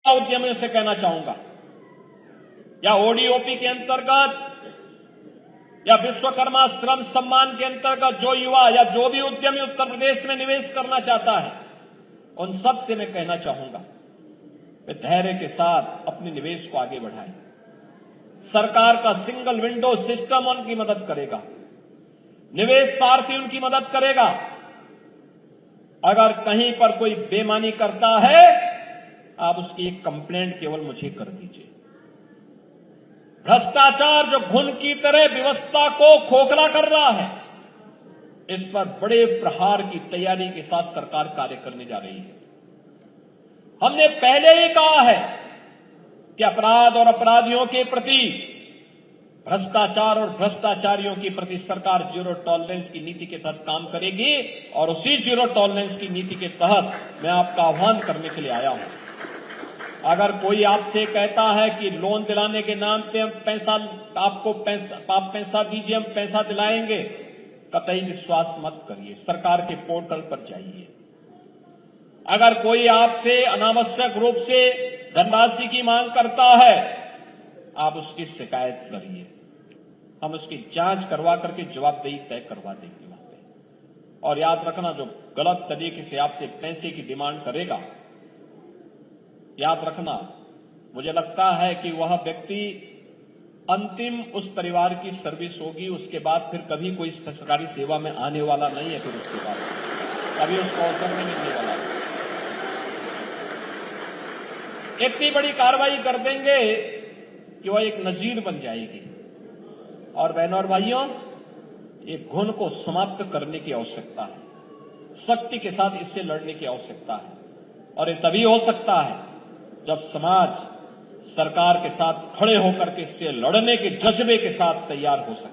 उद्यमियों से कहना चाहूंगा, या ओडीओपी के अंतर्गत या विश्वकर्मा श्रम सम्मान के अंतर्गत जो युवा या जो भी उद्यमी उत्तर प्रदेश में निवेश करना चाहता है, उन सब से मैं कहना चाहूंगा वे धैर्य के साथ अपने निवेश को आगे बढ़ाएं। सरकार का सिंगल विंडो सिस्टम उनकी मदद करेगा, निवेश सारथी उनकी मदद करेगा। अगर कहीं पर कोई बेईमानी करता है, आप उसकी एक कंप्लेंट केवल मुझे कर दीजिए। भ्रष्टाचार जो घुन की तरह व्यवस्था को खोखला कर रहा है, इस पर बड़े प्रहार की तैयारी के साथ सरकार कार्य करने जा रही है। हमने पहले ही कहा है कि अपराध और अपराधियों के प्रति, भ्रष्टाचार और भ्रष्टाचारियों के प्रति सरकार जीरो टॉलरेंस की नीति के तहत काम करेगी, और उसी जीरो टॉलरेंस की नीति के तहत मैं आपका आह्वान करने के लिए आया हूं। अगर कोई आपसे कहता है कि लोन दिलाने के नाम पे हम आप पैसा दीजिए, हम पैसा दिलाएंगे, कतई विश्वास मत करिए। सरकार के पोर्टल पर जाइए। अगर कोई आपसे अनावश्यक रूप से धनराशि की मांग करता है, आप उसकी शिकायत करिए। हम उसकी जांच करवा करके जवाबदेही तय करवा देंगे वहां पे। और याद रखना, जो गलत तरीके से आपसे पैसे की डिमांड करेगा, याद रखना, मुझे लगता है कि वह व्यक्ति अंतिम उस परिवार की सर्विस होगी, उसके बाद फिर कभी कोई सरकारी सेवा में आने वाला नहीं है। फिर उसके बाद कभी उसको अवसर नहीं मिलने वाला। इतनी बड़ी कार्रवाई कर देंगे कि वह एक नजीर बन जाएगी। और बहनों और भाइयों, ये घुन को समाप्त करने की आवश्यकता है, शक्ति के साथ इससे लड़ने की आवश्यकता है। और ये तभी हो सकता है जब समाज सरकार के साथ खड़े होकर के इससे लड़ने के जज्बे के साथ तैयार हो सके।